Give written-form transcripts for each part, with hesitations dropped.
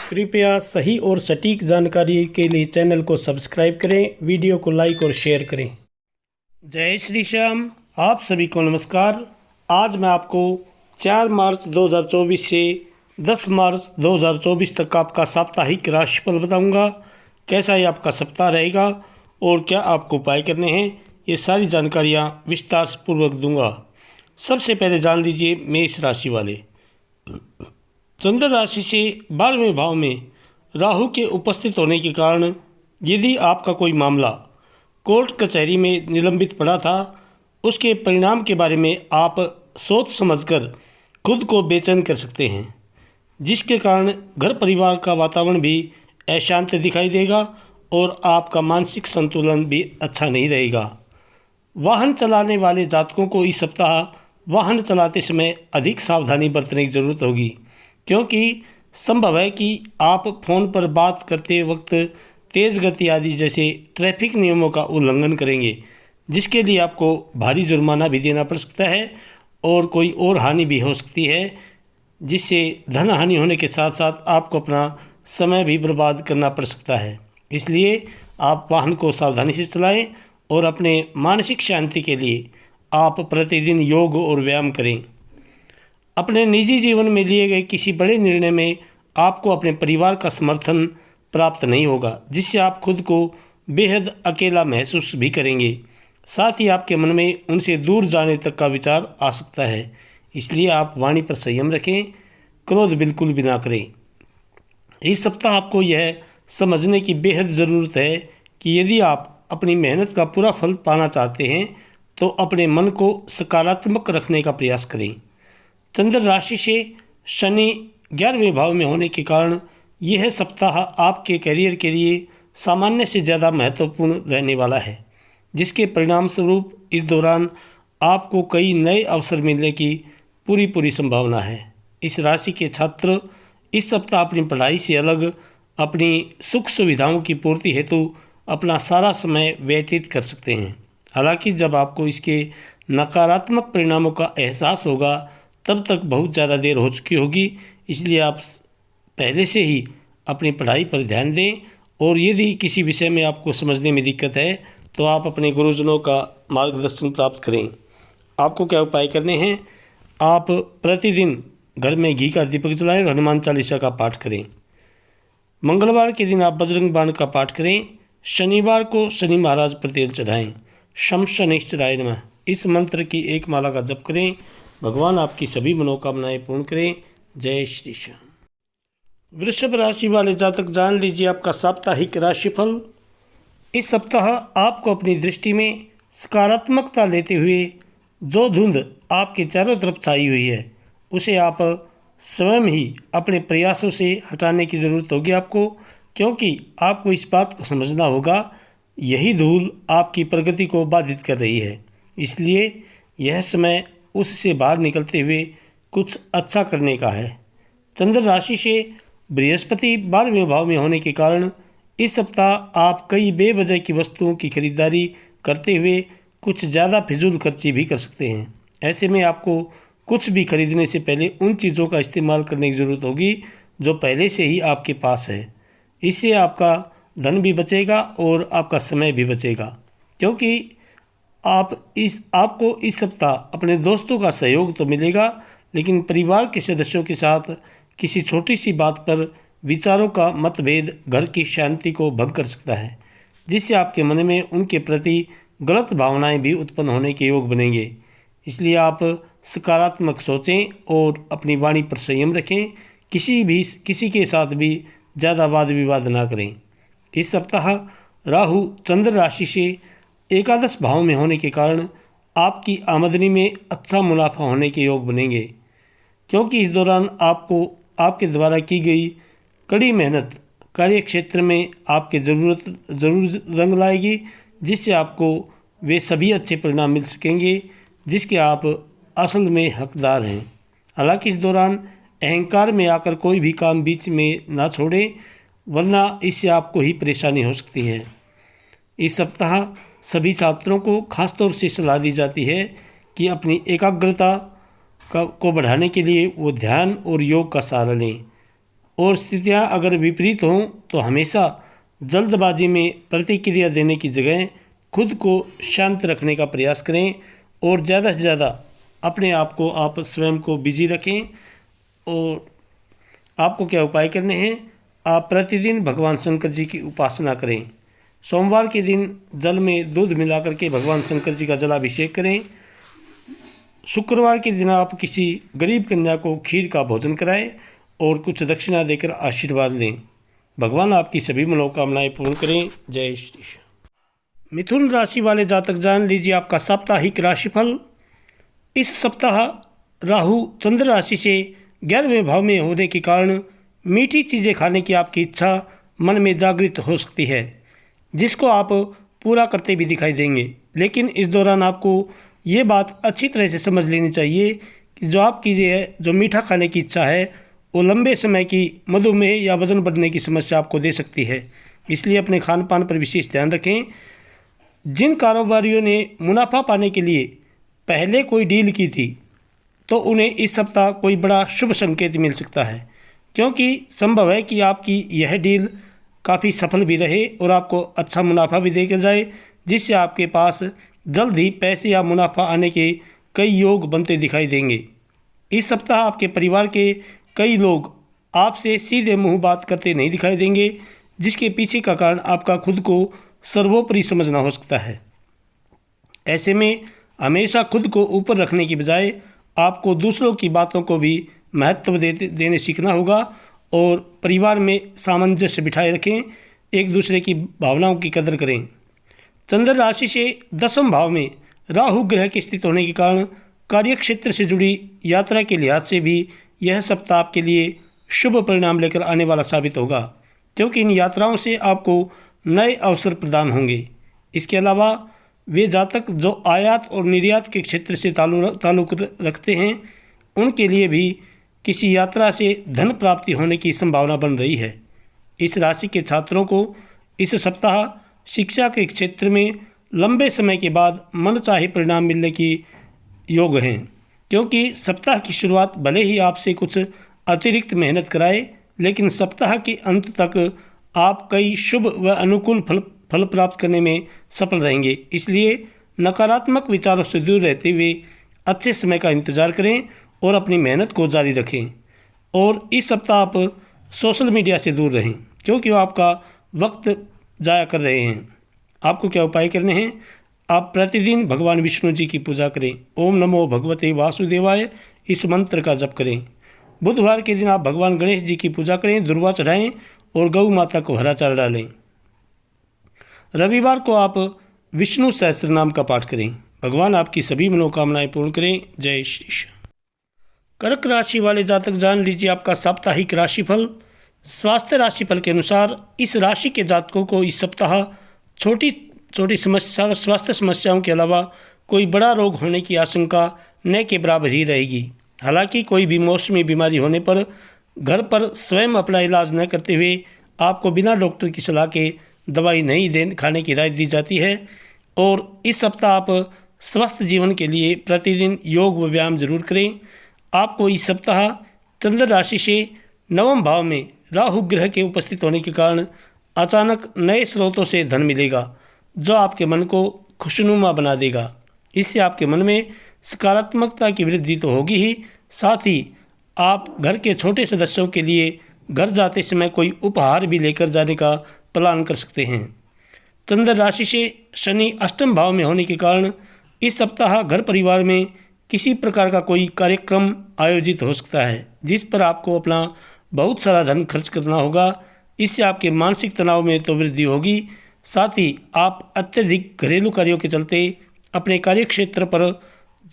कृपया सही और सटीक जानकारी के लिए चैनल को सब्सक्राइब करें, वीडियो को लाइक और शेयर करें। जय श्री श्याम। आप सभी को नमस्कार। आज मैं आपको 4 मार्च 2024 से 10 मार्च 2024 तक आपका साप्ताहिक राशिफल बताऊंगा। कैसा ये आपका सप्ताह रहेगा और क्या आपको उपाय करने हैं, ये सारी जानकारियाँ विस्तार पूर्वक दूंगा। सबसे पहले जान लीजिए मेष राशि वाले। चंद्र राशि से 12वें भाव में राहु के उपस्थित होने के कारण यदि आपका कोई मामला कोर्ट कचहरी में निलंबित पड़ा था, उसके परिणाम के बारे में आप सोच समझकर खुद को बेचैन कर सकते हैं, जिसके कारण घर परिवार का वातावरण भी अशांत दिखाई देगा और आपका मानसिक संतुलन भी अच्छा नहीं रहेगा। वाहन चलाने वाले जातकों को इस सप्ताह वाहन चलाते समय अधिक सावधानी बरतने की ज़रूरत होगी, क्योंकि संभव है कि आप फ़ोन पर बात करते वक्त तेज़ गति आदि जैसे ट्रैफिक नियमों का उल्लंघन करेंगे, जिसके लिए आपको भारी जुर्माना भी देना पड़ सकता है और कोई और हानि भी हो सकती है, जिससे धन हानि होने के साथ साथ आपको अपना समय भी बर्बाद करना पड़ सकता है। इसलिए आप वाहन को सावधानी से चलाएं और अपने मानसिक शांति के लिए आप प्रतिदिन योग और व्यायाम करें। अपने निजी जीवन में लिए गए किसी बड़े निर्णय में आपको अपने परिवार का समर्थन प्राप्त नहीं होगा, जिससे आप खुद को बेहद अकेला महसूस भी करेंगे। साथ ही आपके मन में उनसे दूर जाने तक का विचार आ सकता है। इसलिए आप वाणी पर संयम रखें, क्रोध बिल्कुल भी ना करें। इस सप्ताह आपको यह समझने की बेहद ज़रूरत है कि यदि आप अपनी मेहनत का पूरा फल पाना चाहते हैं तो अपने मन को सकारात्मक रखने का प्रयास करें। चंद्र राशि से शनि 11वें भाव में होने के कारण यह सप्ताह आपके करियर के लिए सामान्य से ज़्यादा महत्वपूर्ण रहने वाला है, जिसके परिणाम स्वरूप इस दौरान आपको कई नए अवसर मिलने की पूरी संभावना है। इस राशि के छात्र इस सप्ताह अपनी पढ़ाई से अलग अपनी सुख सुविधाओं की पूर्ति हेतु अपना सारा समय व्यतीत कर सकते हैं। हालांकि जब आपको इसके नकारात्मक परिणामों का एहसास होगा तब तक बहुत ज़्यादा देर हो चुकी होगी। इसलिए आप पहले से ही अपनी पढ़ाई पर ध्यान दें और यदि किसी विषय में आपको समझने में दिक्कत है तो आप अपने गुरुजनों का मार्गदर्शन प्राप्त करें। आपको क्या उपाय करने हैं? आप प्रतिदिन घर में घी का दीपक जलाएं और हनुमान चालीसा का पाठ करें। मंगलवार के दिन आप बजरंग बाण का पाठ करें। शनिवार को शनि महाराज पर तेल चढ़ाएँ। शम शनिश्चराय नमः इस मंत्र की एक माला का जप करें। भगवान आपकी सभी मनोकामनाएं पूर्ण करें। जय श्री श्याम। वृषभ राशि वाले जातक जान लीजिए आपका साप्ताहिक राशिफल। इस सप्ताह आपको अपनी दृष्टि में सकारात्मकता लेते हुए जो धुंध आपके चारों तरफ छाई हुई है उसे आप स्वयं ही अपने प्रयासों से हटाने की ज़रूरत होगी आपको, क्योंकि आपको इस बात को समझना होगा यही धूल आपकी प्रगति को बाधित कर रही है। इसलिए यह समय उससे बाहर निकलते हुए कुछ अच्छा करने का है। चंद्र राशि से बृहस्पति 12वें भाव में होने के कारण इस सप्ताह आप कई बेवजह की वस्तुओं की खरीदारी करते हुए कुछ ज़्यादा फिजूल खर्ची भी कर सकते हैं। ऐसे में आपको कुछ भी खरीदने से पहले उन चीज़ों का इस्तेमाल करने की ज़रूरत होगी जो पहले से ही आपके पास है। इससे आपका धन भी बचेगा और आपका समय भी बचेगा, क्योंकि आपको इस सप्ताह अपने दोस्तों का सहयोग तो मिलेगा, लेकिन परिवार के सदस्यों के साथ किसी छोटी सी बात पर विचारों का मतभेद घर की शांति को भंग कर सकता है, जिससे आपके मन में उनके प्रति गलत भावनाएं भी उत्पन्न होने के योग बनेंगे। इसलिए आप सकारात्मक सोचें और अपनी वाणी पर संयम रखें। किसी के साथ भी ज़्यादा वाद विवाद ना करें। इस सप्ताह राहु चंद्र राशि से एकादश भाव में होने के कारण आपकी आमदनी में अच्छा मुनाफा होने के योग बनेंगे, क्योंकि इस दौरान आपको आपके द्वारा की गई कड़ी मेहनत कार्य क्षेत्र में आपके ज़रूर रंग लाएगी, जिससे आपको वे सभी अच्छे परिणाम मिल सकेंगे जिसके आप असल में हकदार हैं। हालांकि इस दौरान अहंकार में आकर कोई भी काम बीच में ना छोड़ें, वरना इससे आपको ही परेशानी हो सकती है। इस सप्ताह सभी छात्रों को खासतौर से सलाह दी जाती है कि अपनी एकाग्रता को बढ़ाने के लिए वो ध्यान और योग का सहारा लें। और स्थितियां अगर विपरीत हों तो हमेशा जल्दबाजी में प्रतिक्रिया देने की जगह खुद को शांत रखने का प्रयास करें और ज़्यादा से ज़्यादा अपने आप को आप स्वयं को बिजी रखें। और आपको क्या उपाय करने हैं, आप प्रतिदिन भगवान शंकर जी की उपासना करें। सोमवार के दिन जल में दूध मिलाकर के भगवान शंकर जी का जलाभिषेक करें। शुक्रवार के दिन आप किसी गरीब कन्या को खीर का भोजन कराएं और कुछ दक्षिणा देकर आशीर्वाद लें। भगवान आपकी सभी मनोकामनाएं पूर्ण करें। जय श्री कृष्ण। मिथुन राशि वाले जातक जान लीजिए आपका साप्ताहिक राशिफल। इस सप्ताह राहु चंद्र राशि से 11वें भाव में होने के कारण मीठी चीज़ें खाने की आपकी इच्छा मन में जागृत हो सकती है, जिसको आप पूरा करते भी दिखाई देंगे। लेकिन इस दौरान आपको ये बात अच्छी तरह से समझ लेनी चाहिए कि जो आपकी जो मीठा खाने की इच्छा है वो लंबे समय की मधुमेह या वजन बढ़ने की समस्या आपको दे सकती है। इसलिए अपने खान पान पर विशेष ध्यान रखें। जिन कारोबारियों ने मुनाफा पाने के लिए पहले कोई डील की थी तो उन्हें इस सप्ताह कोई बड़ा शुभ संकेत मिल सकता है, क्योंकि संभव है कि आपकी यह डील काफ़ी सफल भी रहे और आपको अच्छा मुनाफा भी देकर जाए, जिससे आपके पास जल्द ही पैसे या मुनाफा आने के कई योग बनते दिखाई देंगे। इस सप्ताह आपके परिवार के कई लोग आपसे सीधे मुंह बात करते नहीं दिखाई देंगे, जिसके पीछे का कारण आपका खुद को सर्वोपरि समझना हो सकता है। ऐसे में हमेशा खुद को ऊपर रखने की बजाय आपको दूसरों की बातों को भी महत्व देने सीखना होगा और परिवार में सामंजस्य बिठाए रखें, एक दूसरे की भावनाओं की कदर करें। चंद्र राशि से 10वें भाव में राहु ग्रह के स्थित होने के कारण कार्यक्षेत्र से जुड़ी यात्रा के लिहाज से भी यह सप्ताह आपके लिए शुभ परिणाम लेकर आने वाला साबित होगा, क्योंकि इन यात्राओं से आपको नए अवसर प्रदान होंगे। इसके अलावा वे जातक जो आयात और निर्यात के क्षेत्र से ताल्लुक रखते हैं उनके लिए भी किसी यात्रा से धन प्राप्ति होने की संभावना बन रही है। इस राशि के छात्रों को इस सप्ताह शिक्षा के क्षेत्र में लंबे समय के बाद मनचाहे परिणाम मिलने की योग हैं, क्योंकि सप्ताह की शुरुआत भले ही आपसे कुछ अतिरिक्त मेहनत कराए, लेकिन सप्ताह के अंत तक आप कई शुभ व अनुकूल फल प्राप्त करने में सफल रहेंगे। इसलिए नकारात्मक विचारों से दूर रहते हुए अच्छे समय का इंतजार करें और अपनी मेहनत को जारी रखें। और इस सप्ताह आप सोशल मीडिया से दूर रहें, क्योंकि वो आपका वक्त जाया कर रहे हैं। आपको क्या उपाय करने हैं, आप प्रतिदिन भगवान विष्णु जी की पूजा करें। ओम नमो भगवते वासुदेवाय इस मंत्र का जप करें। बुधवार के दिन आप भगवान गणेश जी की पूजा करें, दुर्वा चढ़ाएं और गौ माता को हरा चारा डालें। रविवार को आप विष्णु सहस्त्र नाम का पाठ करें। भगवान आपकी सभी मनोकामनाएं पूर्ण करें। जय श्री कृष्ण। कर्क राशि वाले जातक जान लीजिए आपका साप्ताहिक राशिफल। स्वास्थ्य राशिफल के अनुसार इस राशि के जातकों को इस सप्ताह छोटी छोटी स्वास्थ्य समस्याओं के अलावा कोई बड़ा रोग होने की आशंका न के बराबर ही रहेगी। हालांकि कोई भी मौसमी बीमारी होने पर घर पर स्वयं अपना इलाज न करते हुए आपको बिना डॉक्टर की सलाह के दवाई नहीं खाने की हिदायत दी जाती है। और इस सप्ताह आप स्वस्थ जीवन के लिए प्रतिदिन योग व व्यायाम जरूर करें। आपको इस सप्ताह चंद्र राशि से 9वें भाव में राहु ग्रह के उपस्थित होने के कारण अचानक नए स्रोतों से धन मिलेगा, जो आपके मन को खुशनुमा बना देगा। इससे आपके मन में सकारात्मकता की वृद्धि तो होगी ही, साथ ही आप घर के छोटे सदस्यों के लिए घर जाते समय कोई उपहार भी लेकर जाने का प्लान कर सकते हैं। चंद्र राशि से शनि 8वें भाव में होने के कारण इस सप्ताह घर परिवार में किसी प्रकार का कोई कार्यक्रम आयोजित हो सकता है, जिस पर आपको अपना बहुत सारा धन खर्च करना होगा। इससे आपके मानसिक तनाव में तो वृद्धि होगी, साथ ही आप अत्यधिक घरेलू कार्यों के चलते अपने कार्यक्षेत्र पर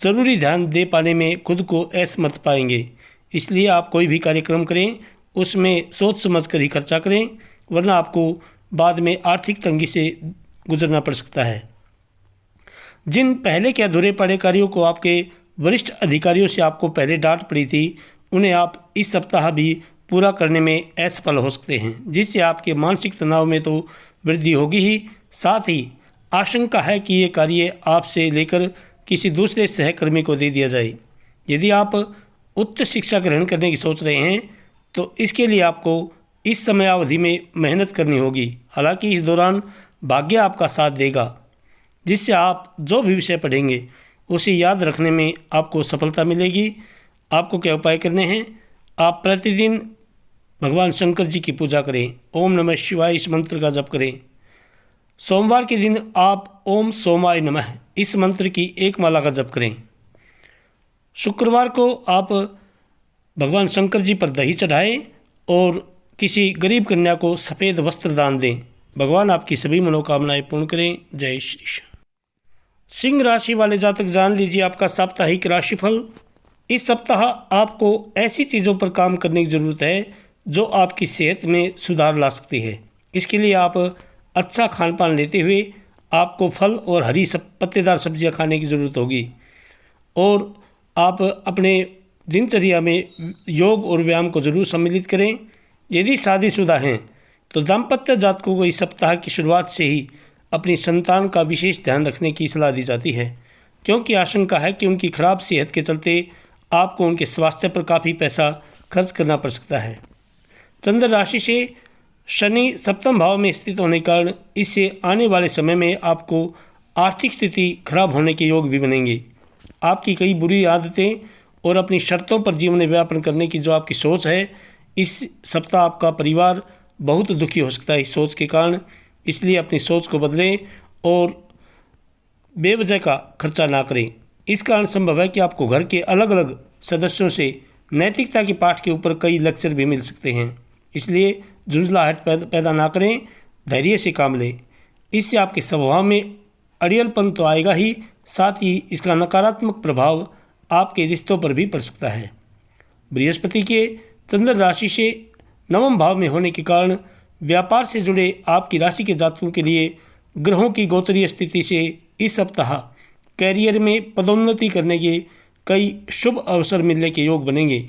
ज़रूरी ध्यान दे पाने में खुद को असमर्थ पाएंगे। इसलिए आप कोई भी कार्यक्रम करें उसमें सोच समझ कर ही खर्चा करें, वरना आपको बाद में आर्थिक तंगी से गुजरना पड़ सकता है। जिन पहले के अधूरे पड़े कार्यों को आपके वरिष्ठ अधिकारियों से आपको पहले डांट पड़ी थी, उन्हें आप इस सप्ताह भी पूरा करने में असफल हो सकते हैं, जिससे आपके मानसिक तनाव में तो वृद्धि होगी ही, साथ ही आशंका है कि ये कार्य आपसे लेकर किसी दूसरे सहकर्मी को दे दिया जाए। यदि आप उच्च शिक्षा ग्रहण करने की सोच रहे हैं तो इसके लिए आपको इस समय अवधि में मेहनत करनी होगी। हालांकि इस दौरान भाग्य आपका साथ देगा, जिससे आप जो भी विषय पढ़ेंगे उसे याद रखने में आपको सफलता मिलेगी। आपको क्या उपाय करने हैं? आप प्रतिदिन भगवान शंकर जी की पूजा करें, ओम नमः शिवाय इस मंत्र का जप करें। सोमवार के दिन आप ओम सोमाय नमः इस मंत्र की एक माला का जप करें। शुक्रवार को आप भगवान शंकर जी पर दही चढ़ाएं और किसी गरीब कन्या को सफ़ेद वस्त्र दान दें। भगवान आपकी सभी मनोकामनाएं पूर्ण करें। जय श्री कृष्ण। सिंह राशि वाले जातक जान लीजिए आपका साप्ताहिक राशिफल। इस सप्ताह आपको ऐसी चीज़ों पर काम करने की ज़रूरत है जो आपकी सेहत में सुधार ला सकती है। इसके लिए आप अच्छा खान पान लेते हुए आपको फल और हरी पत्तेदार सब्जियां खाने की ज़रूरत होगी, और आप अपने दिनचर्या में योग और व्यायाम को ज़रूर सम्मिलित करें। यदि शादीशुदा हैं तो दाम्पत्य जातकों को इस सप्ताह की शुरुआत से ही अपनी संतान का विशेष ध्यान रखने की सलाह दी जाती है, क्योंकि आशंका है कि उनकी खराब सेहत के चलते आपको उनके स्वास्थ्य पर काफ़ी पैसा खर्च करना पड़ सकता है। चंद्र राशि से शनि सप्तम भाव में स्थित होने के कारण इससे आने वाले समय में आपको आर्थिक स्थिति खराब होने के योग भी बनेंगे। आपकी कई बुरी आदतें और अपनी शर्तों पर जीवन यापन करने की जो आपकी सोच है, इस सप्ताह आपका परिवार बहुत दुखी हो सकता है इस सोच के कारण। इसलिए अपनी सोच को बदलें और बेवजह का खर्चा ना करें। इस कारण संभव है कि आपको घर के अलग अलग सदस्यों से नैतिकता के पाठ के ऊपर कई लेक्चर भी मिल सकते हैं। इसलिए झुंझलाहट पैदा ना करें, धैर्य से काम लें। इससे आपके स्वभाव में अड़ियलपन तो आएगा ही, साथ ही इसका नकारात्मक प्रभाव आपके रिश्तों पर भी पड़ सकता है। बृहस्पति के चंद्र राशि से नवम भाव में होने के कारण व्यापार से जुड़े आपकी राशि के जातकों के लिए ग्रहों की गोचरीय स्थिति से इस सप्ताह कैरियर में पदोन्नति करने के कई शुभ अवसर मिलने के योग बनेंगे,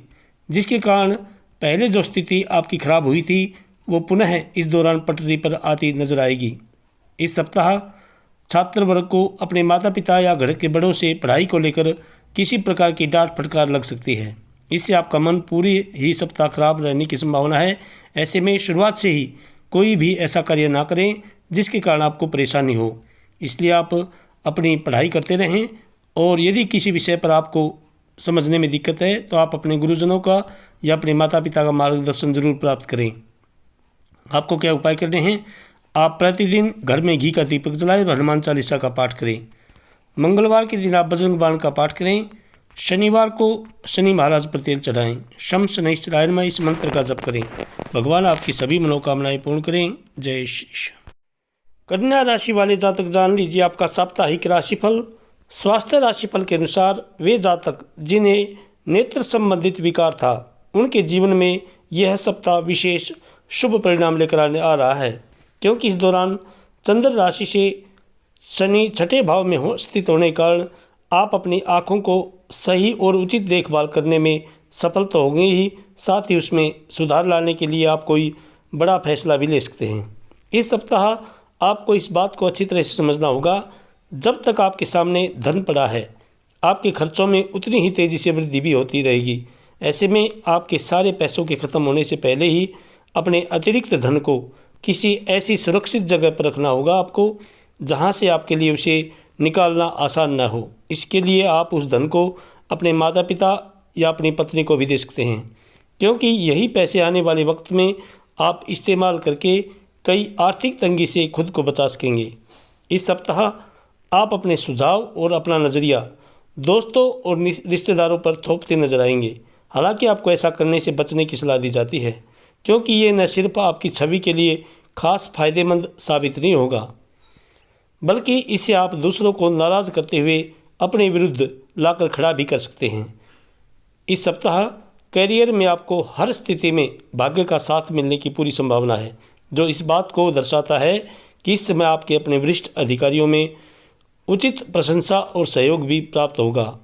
जिसके कारण पहले जो स्थिति आपकी खराब हुई थी वो पुनः इस दौरान पटरी पर आती नजर आएगी। इस सप्ताह छात्र वर्ग को अपने माता पिता या घर के बड़ों से पढ़ाई को लेकर किसी प्रकार की डांट फटकार लग सकती है। इससे आपका मन पूरी ही सप्ताह खराब रहने की संभावना है। ऐसे में शुरुआत से ही कोई भी ऐसा कार्य ना करें जिसके कारण आपको परेशानी हो। इसलिए आप अपनी पढ़ाई करते रहें, और यदि किसी विषय पर आपको समझने में दिक्कत है तो आप अपने गुरुजनों का या अपने माता पिता का मार्गदर्शन जरूर प्राप्त करें। आपको क्या उपाय करने हैं? आप प्रतिदिन घर में घी का दीपक जलाएं और हनुमान चालीसा का पाठ करें। मंगलवार के दिन आप बजरंग बाण का पाठ करें। शनिवार को शनि महाराज पर तेल चढ़ाएं। शम शनैश्चराय नमः इस मंत्र का जप करें। भगवान आपकी सभी मनोकामनाएं पूर्ण करें। जय श्री कृष्ण। कन्या राशि वाले जातक जान लीजिए आपका साप्ताहिक राशिफल। स्वास्थ्य राशिफल के अनुसार वे जातक जिन्हें नेत्र संबंधित विकार था, उनके जीवन में यह सप्ताह विशेष शुभ परिणाम लेकर आ रहा है, क्योंकि इस दौरान चंद्र राशि से शनि छठे भाव में स्थित होने के कारण आप अपनी आँखों को सही और उचित देखभाल करने में सफल तो होंगे ही, साथ ही उसमें सुधार लाने के लिए आप कोई बड़ा फैसला भी ले सकते हैं। इस सप्ताह आपको इस बात को अच्छी तरह से समझना होगा, जब तक आपके सामने धन पड़ा है आपके खर्चों में उतनी ही तेज़ी से वृद्धि भी होती रहेगी। ऐसे में आपके सारे पैसों के ख़त्म होने से पहले ही अपने अतिरिक्त धन को किसी ऐसी सुरक्षित जगह पर रखना होगा आपको, जहां से आपके लिए उसे निकालना आसान ना हो। इसके लिए आप उस धन को अपने माता पिता या अपनी पत्नी को भी दे सकते हैं, क्योंकि यही पैसे आने वाले वक्त में आप इस्तेमाल करके कई आर्थिक तंगी से खुद को बचा सकेंगे। इस सप्ताह आप अपने सुझाव और अपना नज़रिया दोस्तों और रिश्तेदारों पर थोपते नजर आएंगे। हालांकि आपको ऐसा करने से बचने की सलाह दी जाती है, क्योंकि ये न सिर्फ आपकी छवि के लिए खास फायदेमंद साबित नहीं होगा, बल्कि इससे आप दूसरों को नाराज़ करते हुए अपने विरुद्ध लाकर खड़ा भी कर सकते हैं। इस सप्ताह करियर में आपको हर स्थिति में भाग्य का साथ मिलने की पूरी संभावना है, जो इस बात को दर्शाता है कि इस समय आपके अपने वरिष्ठ अधिकारियों में उचित प्रशंसा और सहयोग भी प्राप्त होगा।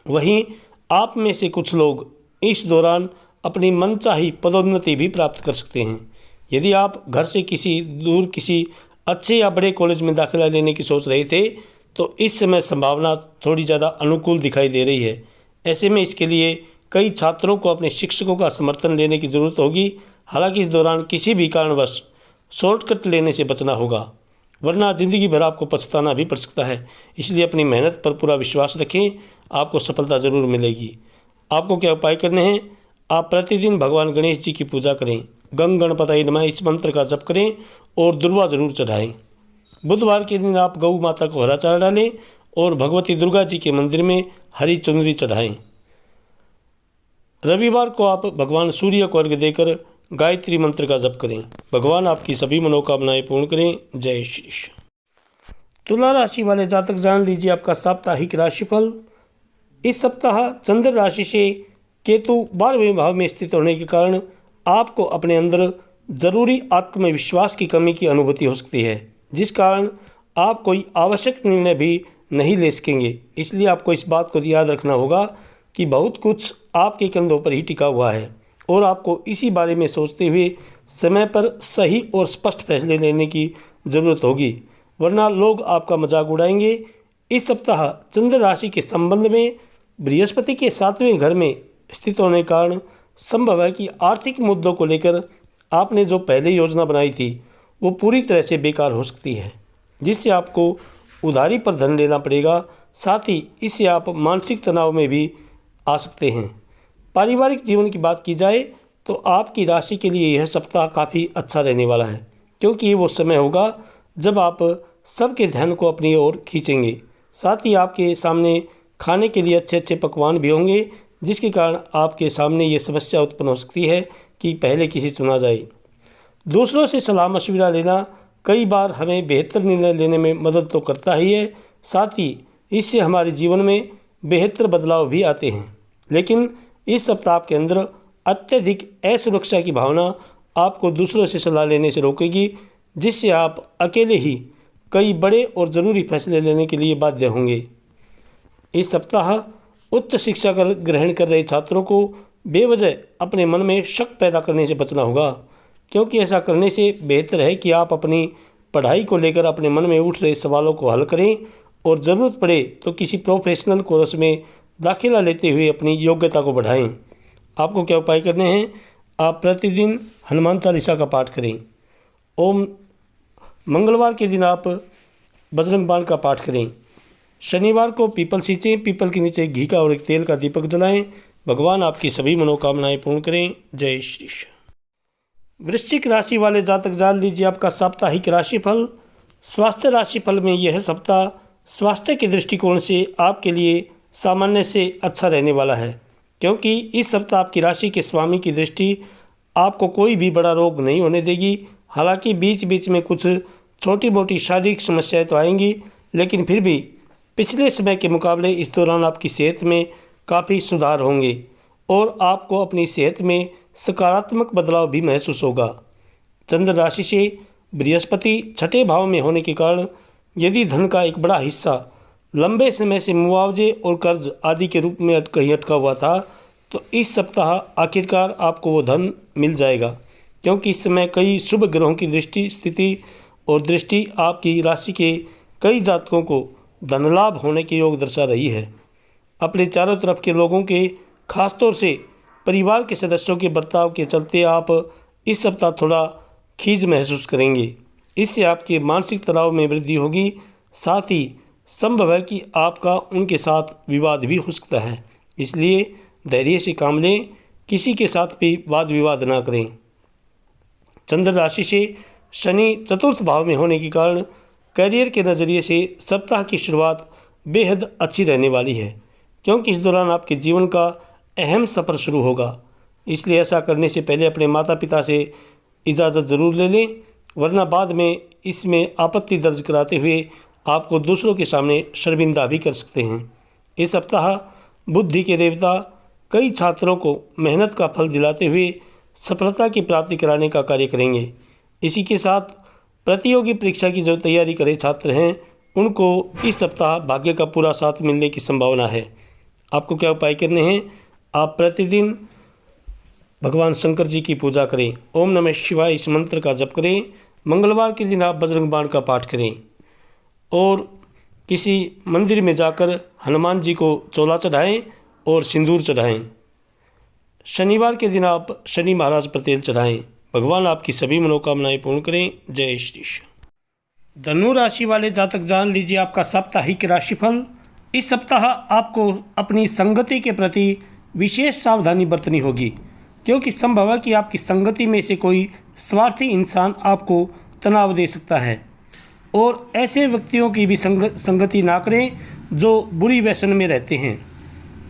वहीं आप में से कुछ लोग इस दौरान अपनी मनचाही पदोन्नति भी प्राप्त कर सकते हैं। यदि आप घर से किसी अच्छे या बड़े कॉलेज में दाखिला लेने की सोच रहे थे, तो इस समय संभावना थोड़ी ज़्यादा अनुकूल दिखाई दे रही है। ऐसे में इसके लिए कई छात्रों को अपने शिक्षकों का समर्थन लेने की ज़रूरत होगी। हालांकि इस दौरान किसी भी कारणवश शॉर्टकट लेने से बचना होगा, वरना ज़िंदगी भर आपको पछताना भी पड़ सकता है। इसलिए अपनी मेहनत पर पूरा विश्वास रखें, आपको सफलता ज़रूर मिलेगी। आपको क्या उपाय करने हैं? आप प्रतिदिन भगवान गणेश जी की पूजा करें, गंग गणपतये नमः इस मंत्र का जप करें और दुर्वा जरूर चढ़ाएं। बुधवार के दिन आप गौ माता को हरा चारा डालें और भगवती दुर्गा जी के मंदिर में हरी चुनरी चढ़ाएं। रविवार को आप भगवान सूर्य को अर्घ्य देकर गायत्री मंत्र का जप करें। भगवान आपकी सभी मनोकामनाएं पूर्ण करें। जय श्री कृष्ण। तुला राशि वाले जातक जान लीजिए आपका साप्ताहिक राशिफल। इस सप्ताह चंद्र राशि से केतु 12वें भाव में स्थित होने के कारण आपको अपने अंदर जरूरी आत्मविश्वास की कमी की अनुभूति हो सकती है, जिस कारण आप कोई आवश्यक निर्णय भी नहीं ले सकेंगे। इसलिए आपको इस बात को याद रखना होगा कि बहुत कुछ आपके कंधों पर ही टिका हुआ है और आपको इसी बारे में सोचते हुए समय पर सही और स्पष्ट फैसले लेने की ज़रूरत होगी, वरना लोग आपका मजाक उड़ाएंगे। इस सप्ताह चंद्र राशि के संबंध में बृहस्पति के 7वें घर में स्थित होने के कारण संभव है कि आर्थिक मुद्दों को लेकर आपने जो पहले योजना बनाई थी वो पूरी तरह से बेकार हो सकती है, जिससे आपको उधारी पर धन लेना पड़ेगा। साथ ही इससे आप मानसिक तनाव में भी आ सकते हैं। पारिवारिक जीवन की बात की जाए तो आपकी राशि के लिए यह सप्ताह काफ़ी अच्छा रहने वाला है, क्योंकि ये वो समय होगा जब आप सबके ध्यान को अपनी ओर खींचेंगे। साथ ही आपके सामने खाने के लिए अच्छे अच्छे पकवान भी होंगे, जिसके कारण आपके सामने ये समस्या उत्पन्न हो सकती है कि पहले किसी सुना जाए। दूसरों से सलाह मशविरा लेना कई बार हमें बेहतर निर्णय लेने में मदद तो करता ही है, साथ ही इससे हमारे जीवन में बेहतर बदलाव भी आते हैं। लेकिन इस सप्ताह के अंदर अत्यधिक असुरक्षा की भावना आपको दूसरों से सलाह लेने से रोकेगी, जिससे आप अकेले ही कई बड़े और ज़रूरी फैसले लेने के लिए बाध्य होंगे। इस सप्ताह उच्च शिक्षा ग्रहण कर रहे छात्रों को बेवजह अपने मन में शक पैदा करने से बचना होगा, क्योंकि ऐसा करने से बेहतर है कि आप अपनी पढ़ाई को लेकर अपने मन में उठ रहे सवालों को हल करें और ज़रूरत पड़े तो किसी प्रोफेशनल कोर्स में दाखिला लेते हुए अपनी योग्यता को बढ़ाएं। आपको क्या उपाय करने हैं? आप प्रतिदिन हनुमान चालीसा का पाठ करें। मंगलवार के दिन आप बजरंग बाण का पाठ करें। शनिवार को पीपल सींचें, पीपल के नीचे घी का और एक तेल का दीपक जलाएं। भगवान आपकी सभी मनोकामनाएं पूर्ण करें। जय श्री कृष्ण। वृश्चिक राशि वाले जातक जान लीजिए आपका साप्ताहिक राशिफल। स्वास्थ्य राशिफल में यह सप्ताह स्वास्थ्य के दृष्टिकोण से आपके लिए सामान्य से अच्छा रहने वाला है, क्योंकि इस सप्ताह आपकी राशि के स्वामी की दृष्टि आपको कोई भी बड़ा रोग नहीं होने देगी। हालांकि बीच बीच में कुछ छोटी मोटी शारीरिक समस्याएं तो आएंगी, लेकिन फिर भी पिछले समय के मुकाबले इस दौरान आपकी सेहत में काफ़ी सुधार होंगे और आपको अपनी सेहत में सकारात्मक बदलाव भी महसूस होगा। चंद्र राशि से बृहस्पति 6ठे भाव में होने के कारण यदि धन का एक बड़ा हिस्सा लंबे समय से मुआवजे और कर्ज आदि के रूप में कहीं अटका हुआ था, तो इस सप्ताह आखिरकार आपको वो धन मिल जाएगा, क्योंकि इस समय कई शुभ ग्रहों की दृष्टि स्थिति और दृष्टि आपकी राशि के कई जातकों को धन लाभ होने के योग दर्शा रही है। अपने चारों तरफ के लोगों के, खासतौर से परिवार के सदस्यों के बर्ताव के चलते आप इस सप्ताह थोड़ा खींच महसूस करेंगे। इससे आपके मानसिक तनाव में वृद्धि होगी। साथ ही संभव है कि आपका उनके साथ विवाद भी हो सकता है, इसलिए धैर्य से काम लें, किसी के साथ भी वाद विवाद ना करें। चंद्र राशि से शनि 4th भाव में होने के कारण करियर के नज़रिए से सप्ताह की शुरुआत बेहद अच्छी रहने वाली है, क्योंकि इस दौरान आपके जीवन का अहम सफ़र शुरू होगा। इसलिए ऐसा करने से पहले अपने माता पिता से इजाज़त ज़रूर ले लें, वरना बाद में इसमें आपत्ति दर्ज कराते हुए आपको दूसरों के सामने शर्मिंदा भी कर सकते हैं। इस सप्ताह बुद्धि के देवता कई छात्रों को मेहनत का फल दिलाते हुए सफलता की प्राप्ति कराने का कार्य करेंगे। इसी के साथ प्रतियोगी परीक्षा की जो तैयारी करे छात्र हैं, उनको इस सप्ताह भाग्य का पूरा साथ मिलने की संभावना है। आपको क्या उपाय करने हैं? आप प्रतिदिन भगवान शंकर जी की पूजा करें, ओम नमः शिवाय इस मंत्र का जप करें। मंगलवार के दिन आप बजरंग बाण का पाठ करें और किसी मंदिर में जाकर हनुमान जी को चोला चढ़ाएं और सिंदूर चढ़ाएं। शनिवार के दिन आप शनि महाराज पर तेल चढ़ाएं। भगवान आपकी सभी मनोकामनाएं पूर्ण करें। जय श्री श्याम। धनु राशि वाले जातक जान लीजिए आपका साप्ताहिक राशिफल। इस सप्ताह आपको अपनी संगति के प्रति विशेष सावधानी बरतनी होगी, क्योंकि संभव है कि आपकी संगति में से कोई स्वार्थी इंसान आपको तनाव दे सकता है। और ऐसे व्यक्तियों की भी संगति ना करें जो बुरी व्यसन में रहते हैं,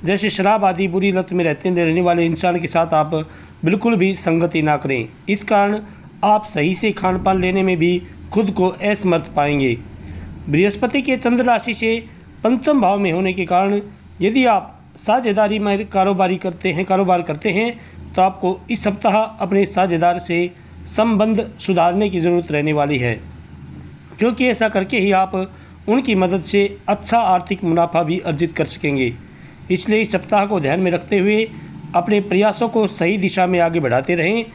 जैसे शराब आदि बुरी लत में रहने वाले इंसान के साथ आप बिल्कुल भी संगति ना करें। इस कारण आप सही से खान पान लेने में भी खुद को असमर्थ पाएंगे। बृहस्पति के चंद्र राशि से पंचम भाव में होने के कारण यदि आप साझेदारी में कारोबार करते हैं तो आपको इस सप्ताह अपने साझेदार से संबंध सुधारने की ज़रूरत रहने वाली है, क्योंकि ऐसा करके ही आप उनकी मदद से अच्छा आर्थिक मुनाफा भी अर्जित कर सकेंगे। इसलिए इस सप्ताह को ध्यान में रखते हुए अपने प्रयासों को सही दिशा में आगे बढ़ाते रहें।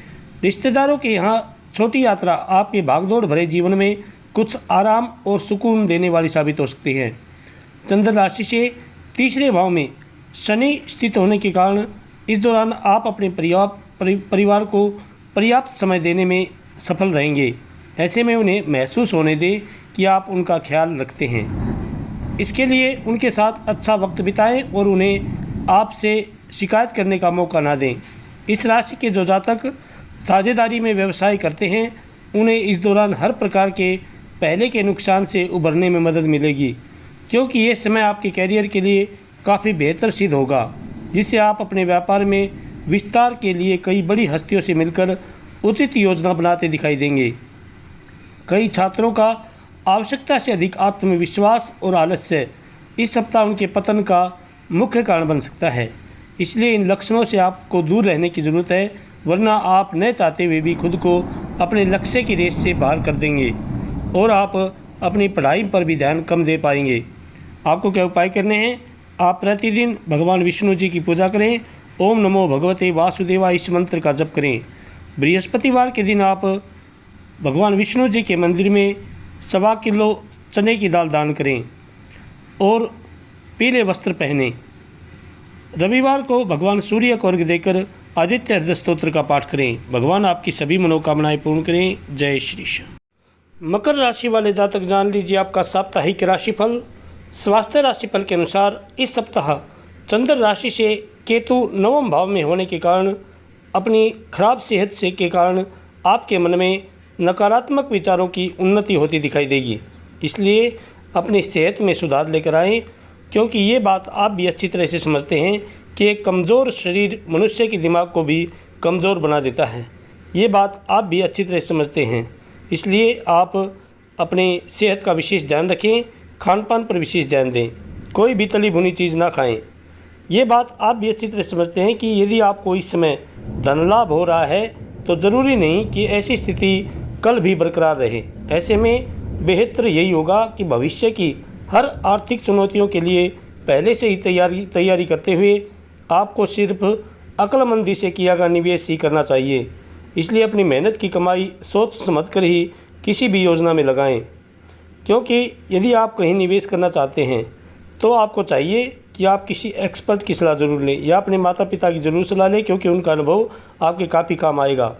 रिश्तेदारों के यहाँ छोटी यात्रा आपके भागदौड़ भरे जीवन में कुछ आराम और सुकून देने वाली साबित हो सकती है। चंद्र राशि से तीसरे भाव में शनि स्थित होने के कारण इस दौरान आप अपने परिवार को पर्याप्त समय देने में सफल रहेंगे। ऐसे में उन्हें महसूस होने दें कि आप उनका ख्याल रखते हैं। इसके लिए उनके साथ अच्छा वक्त बिताएं और उन्हें आपसे शिकायत करने का मौका ना दें। इस राशि के जो जातक साझेदारी में व्यवसाय करते हैं उन्हें इस दौरान हर प्रकार के पहले के नुकसान से उभरने में मदद मिलेगी, क्योंकि ये समय आपके कैरियर के लिए काफ़ी बेहतर सिद्ध होगा, जिससे आप अपने व्यापार में विस्तार के लिए कई बड़ी हस्तियों से मिलकर उचित योजना बनाते दिखाई देंगे। कई छात्रों का आवश्यकता से अधिक आत्मविश्वास और आलस्य इस सप्ताह उनके पतन का मुख्य कारण बन सकता है। इसलिए इन लक्षणों से आपको दूर रहने की ज़रूरत है, वरना आप न चाहते हुए भी खुद को अपने लक्ष्य की रेस से बाहर कर देंगे और आप अपनी पढ़ाई पर भी ध्यान कम दे पाएंगे। आपको क्या उपाय करने हैं? आप प्रतिदिन भगवान विष्णु जी की पूजा करें। ओम नमो भगवते वासुदेवाय इस मंत्र का जप करें। बृहस्पतिवार के दिन आप भगवान विष्णु जी के मंदिर में 1.25 किलो चने की दाल दान करें और पीले वस्त्र पहनें। रविवार को भगवान सूर्य को अर्घ्य देकर आदित्य हृदय स्तोत्र का पाठ करें। भगवान आपकी सभी मनोकामनाएं पूर्ण करें। जय श्री श्याम। मकर राशि वाले जातक जान लीजिए आपका साप्ताहिक राशिफल। स्वास्थ्य राशिफल के अनुसार इस सप्ताह चंद्र राशि से केतु 9वें भाव में होने के कारण अपनी खराब सेहत से के कारण आपके मन में नकारात्मक विचारों की उन्नति होती दिखाई देगी। इसलिए अपनी सेहत में सुधार लेकर आएँ, क्योंकि ये बात आप भी अच्छी तरह से समझते हैं कि एक कमज़ोर शरीर मनुष्य के दिमाग को भी कमज़ोर बना देता है। ये बात आप भी अच्छी तरह से समझते हैं। इसलिए आप अपनी सेहत का विशेष ध्यान रखें, खान पान पर विशेष ध्यान दें, कोई भी तली भुनी चीज़ ना खाएं। ये बात आप भी अच्छी तरह समझते हैं कि यदि आपको इस समय धन लाभ हो रहा है तो ज़रूरी नहीं कि ऐसी स्थिति कल भी बरकरार रहे। ऐसे में बेहतर यही होगा कि भविष्य की हर आर्थिक चुनौतियों के लिए पहले से ही तैयारी करते हुए आपको सिर्फ अक्लमंदी से किया गया निवेश ही करना चाहिए। इसलिए अपनी मेहनत की कमाई सोच समझकर ही किसी भी योजना में लगाएं, क्योंकि यदि आप कहीं निवेश करना चाहते हैं तो आपको चाहिए कि आप किसी एक्सपर्ट की सलाह ज़रूर लें या अपने माता पिता की ज़रूर सलाह लें, क्योंकि उनका अनुभव आपके काफ़ी काम आएगा।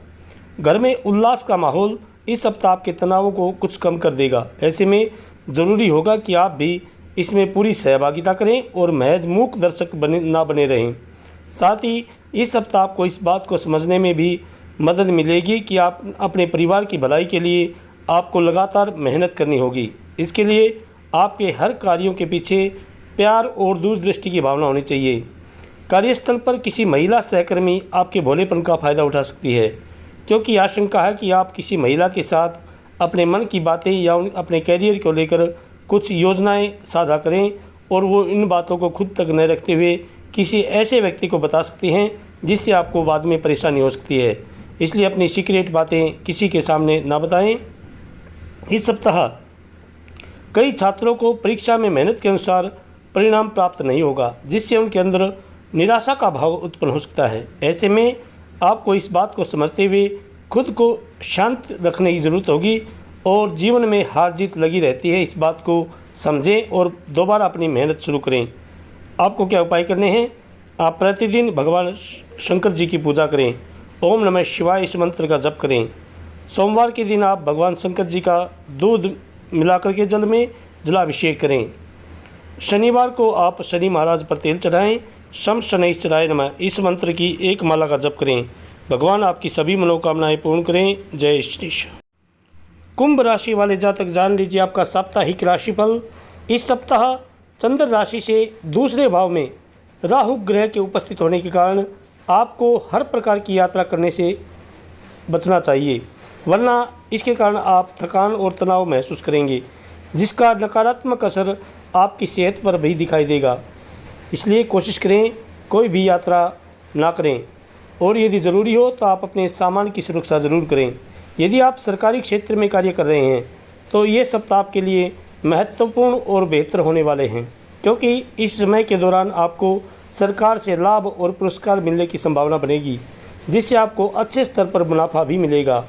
घर में उल्लास का माहौल इस सप्ताह आपके तनावों को कुछ कम कर देगा। ऐसे में ज़रूरी होगा कि आप भी इसमें पूरी सहभागिता करें और महज मूक दर्शक ना बने रहें। साथ ही इस सप्ताह आपको इस बात को समझने में भी मदद मिलेगी कि आप अपने परिवार की भलाई के लिए आपको लगातार मेहनत करनी होगी। इसके लिए आपके हर कार्यों के पीछे प्यार और दूरदृष्टि की भावना होनी चाहिए। कार्यस्थल पर किसी महिला सहकर्मी आपके भोलेपन का फ़ायदा उठा सकती है, क्योंकि आशंका है कि आप किसी महिला के साथ अपने मन की बातें या अपने कैरियर को लेकर कुछ योजनाएं साझा करें और वो इन बातों को खुद तक न रखते हुए किसी ऐसे व्यक्ति को बता सकती हैं जिससे आपको बाद में परेशानी हो सकती है। इसलिए अपनी सीक्रेट बातें किसी के सामने ना बताएं। इस सप्ताह कई छात्रों को परीक्षा में मेहनत के अनुसार परिणाम प्राप्त नहीं होगा, जिससे उनके अंदर निराशा का भाव उत्पन्न हो सकता है। ऐसे में आपको इस बात को समझते हुए खुद को शांत रखने की ज़रूरत होगी और जीवन में हार जीत लगी रहती है, इस बात को समझें और दोबारा अपनी मेहनत शुरू करें। आपको क्या उपाय करने हैं? आप प्रतिदिन भगवान शंकर जी की पूजा करें। ओम नमः शिवाय इस मंत्र का जप करें। सोमवार के दिन आप भगवान शंकर जी का दूध मिलाकर के जल में जलाभिषेक करें। शनिवार को आप शनि महाराज पर तेल चढ़ाएं। शम शनैश्चराय नमः इस मंत्र की एक माला का जप करें। भगवान आपकी सभी मनोकामनाएं पूर्ण करें। जय श्री श्याम। कुंभ राशि वाले जातक जान लीजिए आपका साप्ताहिक राशिफल। इस सप्ताह चंद्र राशि से दूसरे भाव में राहु ग्रह के उपस्थित होने के कारण आपको हर प्रकार की यात्रा करने से बचना चाहिए, वरना इसके कारण आप थकान और तनाव महसूस करेंगे, जिसका नकारात्मक असर आपकी सेहत पर भी दिखाई देगा। इसलिए कोशिश करें कोई भी यात्रा ना करें, और यदि ज़रूरी हो तो आप अपने सामान की सुरक्षा ज़रूर करें। यदि आप सरकारी क्षेत्र में कार्य कर रहे हैं तो ये सप्ताह आपके लिए महत्वपूर्ण और बेहतर होने वाले हैं, क्योंकि इस समय के दौरान आपको सरकार से लाभ और पुरस्कार मिलने की संभावना बनेगी, जिससे आपको अच्छे स्तर पर मुनाफा भी मिलेगा।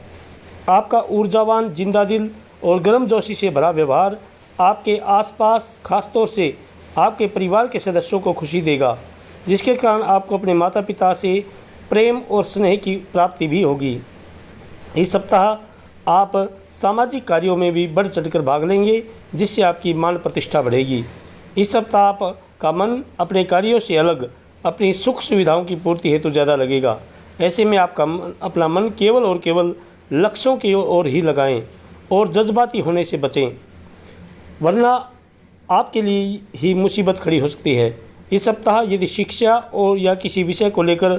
आपका ऊर्जावान, जिंदा दिल और गर्मजोशी से भरा व्यवहार आपके आसपास, खासतौर से आपके परिवार के सदस्यों को खुशी देगा, जिसके कारण आपको अपने माता पिता से प्रेम और स्नेह की प्राप्ति भी होगी। इस सप्ताह आप सामाजिक कार्यों में भी बढ़ चढ़कर भाग लेंगे, जिससे आपकी मान प्रतिष्ठा बढ़ेगी। इस सप्ताह आपका मन अपने कार्यों से अलग अपनी सुख सुविधाओं की पूर्ति हेतु ज़्यादा लगेगा। ऐसे में अपना मन केवल और केवल लक्ष्यों की ओर ही लगाएं और जज्बाती होने से बचें, वरना आपके लिए ही मुसीबत खड़ी हो सकती है। इस सप्ताह यदि शिक्षा और या किसी विषय को लेकर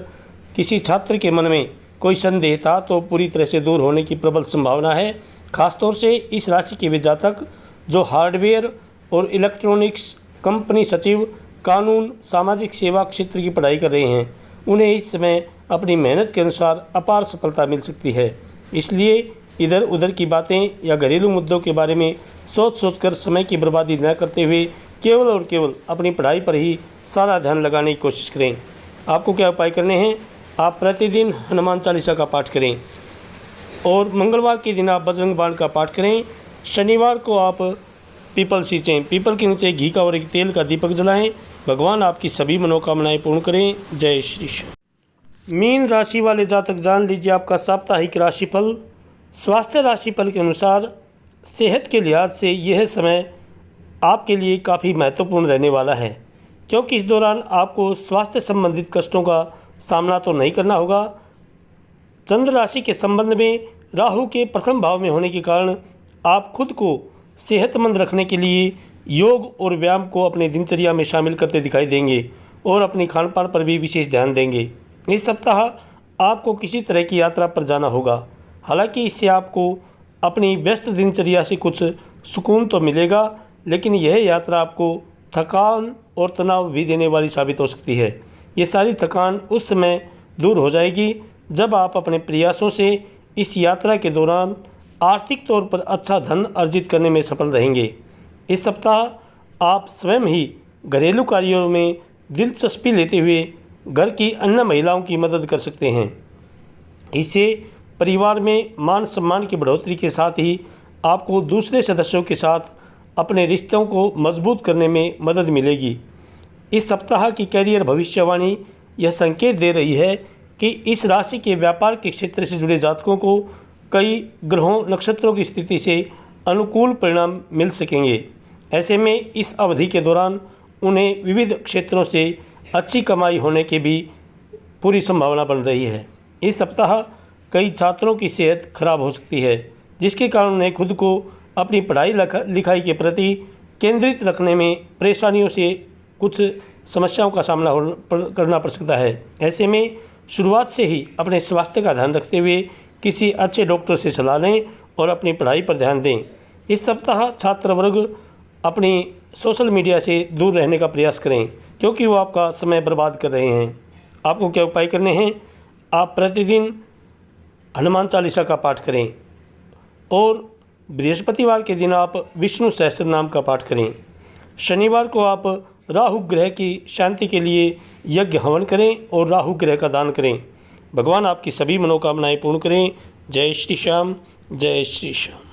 किसी छात्र के मन में कोई संदेह था तो पूरी तरह से दूर होने की प्रबल संभावना है। खासतौर से इस राशि के वे जातक जो हार्डवेयर और इलेक्ट्रॉनिक्स, कंपनी सचिव, कानून, सामाजिक सेवा क्षेत्र की पढ़ाई कर रहे हैं, उन्हें इस समय अपनी मेहनत के अनुसार अपार सफलता मिल सकती है। इसलिए इधर उधर की बातें या घरेलू मुद्दों के बारे में सोचकर समय की बर्बादी न करते हुए केवल और केवल अपनी पढ़ाई पर ही सारा ध्यान लगाने की कोशिश करें। आपको क्या उपाय करने हैं? आप प्रतिदिन हनुमान चालीसा का पाठ करें, और मंगलवार के दिन आप बजरंग बाण का पाठ करें। शनिवार को आप पीपल सींचें, पीपल के नीचे घी का और एक तेल का दीपक जलाएं। भगवान आपकी सभी मनोकामनाएं पूर्ण करें। जय श्री श्याम। मीन राशि वाले जातक जान लीजिए आपका साप्ताहिक राशिफल। स्वास्थ्य राशिफल के अनुसार सेहत के लिहाज से यह समय आपके लिए काफ़ी महत्वपूर्ण रहने वाला है, क्योंकि इस दौरान आपको स्वास्थ्य संबंधित कष्टों का सामना तो नहीं करना होगा। चंद्र राशि के संबंध में राहु के प्रथम भाव में होने के कारण आप खुद को सेहतमंद रखने के लिए योग और व्यायाम को अपने दिनचर्या में शामिल करते दिखाई देंगे, और अपनी खान पान पर भी विशेष ध्यान देंगे। इस सप्ताह आपको किसी तरह की यात्रा पर जाना होगा, हालांकि इससे आपको अपनी व्यस्त दिनचर्या से कुछ सुकून तो मिलेगा, लेकिन यह यात्रा आपको थकान और तनाव भी देने वाली साबित हो सकती है। ये सारी थकान उस समय दूर हो जाएगी जब आप अपने प्रयासों से इस यात्रा के दौरान आर्थिक तौर पर अच्छा धन अर्जित करने में सफल रहेंगे। इस सप्ताह आप स्वयं ही घरेलू कार्यों में दिलचस्पी लेते हुए घर की अन्य महिलाओं की मदद कर सकते हैं। इससे परिवार में मान सम्मान की बढ़ोतरी के साथ ही आपको दूसरे सदस्यों के साथ अपने रिश्तों को मजबूत करने में मदद मिलेगी। इस सप्ताह की कैरियर भविष्यवाणी यह संकेत दे रही है कि इस राशि के व्यापार के क्षेत्र से जुड़े जातकों को कई ग्रहों, नक्षत्रों की स्थिति से अनुकूल परिणाम मिल सकेंगे। ऐसे में इस अवधि के दौरान उन्हें विविध क्षेत्रों से अच्छी कमाई होने की भी पूरी संभावना बन रही है। इस सप्ताह कई छात्रों की सेहत खराब हो सकती है, जिसके कारण उन्हें खुद को अपनी पढ़ाई लिखाई के प्रति केंद्रित रखने में परेशानियों से कुछ समस्याओं का सामना करना पड़ सकता है। ऐसे में शुरुआत से ही अपने स्वास्थ्य का ध्यान रखते हुए किसी अच्छे डॉक्टर से सलाह लें और अपनी पढ़ाई पर ध्यान दें। इस सप्ताह छात्र वर्ग अपनी सोशल मीडिया से दूर रहने का प्रयास करें, क्योंकि वो आपका समय बर्बाद कर रहे हैं। आपको क्या उपाय करने हैं? आप प्रतिदिन हनुमान चालीसा का पाठ करें, और बृहस्पतिवार के दिन आप विष्णु सहस्त्र नाम का पाठ करें। शनिवार को आप राहु ग्रह की शांति के लिए यज्ञ हवन करें और राहु ग्रह का दान करें। भगवान आपकी सभी मनोकामनाएं पूर्ण करें। जय श्री श्याम। जय श्री श्याम।